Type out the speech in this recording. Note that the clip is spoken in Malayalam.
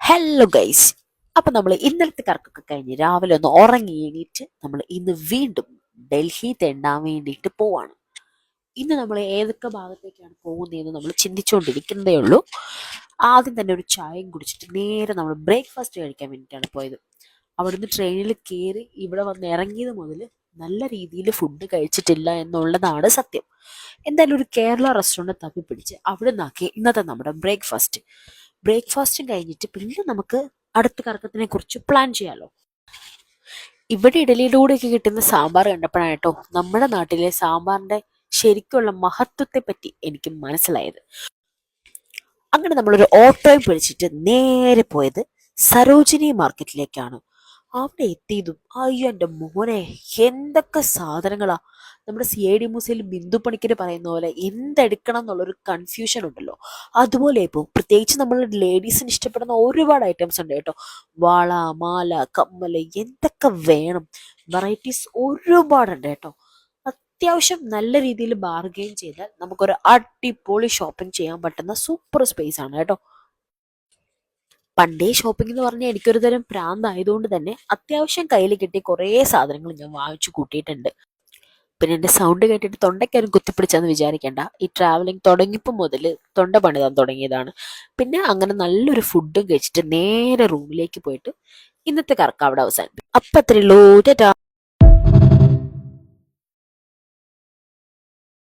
Hello guys. അപ്പൊ നമ്മൾ ഇന്നലത്തെ കറക്കൊക്കെ കഴിഞ്ഞ് രാവിലെ ഒന്ന് ഉറങ്ങി എണീറ്റ് നമ്മൾ ഇന്ന് വീണ്ടും ഡൽഹി തെണ്ടാൻ വേണ്ടിയിട്ട് പോവാണ്. ഇന്ന് നമ്മൾ ഏതൊക്കെ ഭാഗത്തേക്കാണ് പോകുന്നതെന്ന് നമ്മൾ ചിന്തിച്ചുകൊണ്ടിരിക്കുന്നതേ ഉള്ളൂ. ആദ്യം തന്നെ ഒരു ചായയും കുടിച്ചിട്ട് നേരെ നമ്മൾ ബ്രേക്ക്ഫാസ്റ്റ് കഴിക്കാൻ വേണ്ടിയിട്ടാണ് പോയത്. അവിടുന്ന് ട്രെയിനിൽ കയറി ഇവിടെ വന്ന് ഇറങ്ങിയത് മുതൽ നല്ല രീതിയിൽ ഫുഡ് കഴിച്ചിട്ടില്ല എന്നുള്ളതാണ് സത്യം. എന്തായാലും ഒരു കേരള റെസ്റ്റോറൻറ്റ് തപ്പി പിടിച്ച് അവിടെ നിന്നാക്കി ഇന്നത്തെ നമ്മുടെ ബ്രേക്ക്ഫാസ്റ്റും കഴിഞ്ഞിട്ട് പിന്നെ നമുക്ക് അടുത്ത കറക്കത്തിനെ കുറിച്ച് പ്ലാൻ ചെയ്യാലോ. ഇവിടെ ഇഡലിയിലൂടെയൊക്കെ കിട്ടുന്ന സാമ്പാർ കണ്ടപ്പോഴാണ് കേട്ടോ നമ്മുടെ നാട്ടിലെ സാമ്പാറിന്റെ ശരിക്കുള്ള മഹത്വത്തെ പറ്റി എനിക്ക് മനസ്സിലായത്. അങ്ങനെ നമ്മളൊരു ഓട്ടോയും പിടിച്ചിട്ട് നേരെ പോയത് സരോജിനി മാർക്കറ്റിലേക്കാണ്. അവിടെ എത്തിയതും അയ്യോ എൻ്റെ മോനെ, എന്തൊക്കെ സാധനങ്ങളാ! നമ്മുടെ സി ഐ ഡി മൂസയിൽ ബിന്ദു പണിക്കര് പറയുന്ന പോലെ എന്തെടുക്കണം എന്നുള്ളൊരു കൺഫ്യൂഷൻ ഉണ്ടല്ലോ, അതുപോലെ ഇപ്പോൾ പ്രത്യേകിച്ച് നമ്മൾ ലേഡീസിന് ഇഷ്ടപ്പെടുന്ന ഒരുപാട് ഐറ്റംസ് ഉണ്ട് കേട്ടോ. വള, മാല, കമ്മല്, എന്തൊക്കെ വേണം, വെറൈറ്റീസ് ഒരുപാടുണ്ട് കേട്ടോ. അത്യാവശ്യം നല്ല രീതിയിൽ ബാർഗെയിൻ ചെയ്താൽ നമുക്കൊരു അടിപൊളി ഷോപ്പിംഗ് ചെയ്യാൻ പറ്റുന്ന സൂപ്പർ സ്പേസ് ആണ് കേട്ടോ. പണ്ടേ ഷോപ്പിംഗ് എന്ന് പറഞ്ഞാൽ എനിക്കൊരു തരം പ്രാന്തായതുകൊണ്ട് തന്നെ അത്യാവശ്യം കയ്യിൽ കിട്ടിയ കുറേ സാധനങ്ങൾ ഞാൻ വാങ്ങിച്ചു കൂട്ടിയിട്ടുണ്ട്. പിന്നെ എൻ്റെ സൗണ്ട് കേട്ടിട്ട് തൊണ്ടയ്ക്കാരും കുത്തിപ്പിടിച്ചെന്ന് വിചാരിക്കേണ്ട. ഈ ട്രാവലിംഗ് തുടങ്ങിയപ്പോൾ മുതൽ തൊണ്ട പണിതാൻ തുടങ്ങിയതാണ്. പിന്നെ അങ്ങനെ നല്ലൊരു ഫുഡും കഴിച്ചിട്ട് നേരെ റൂമിലേക്ക് പോയിട്ട് ഇന്നത്തെ കറക്കം അവിടെ അവസാനിപ്പിക്കും. അപ്പം അത്രയുള്ളൂ. ടാറ്റാ.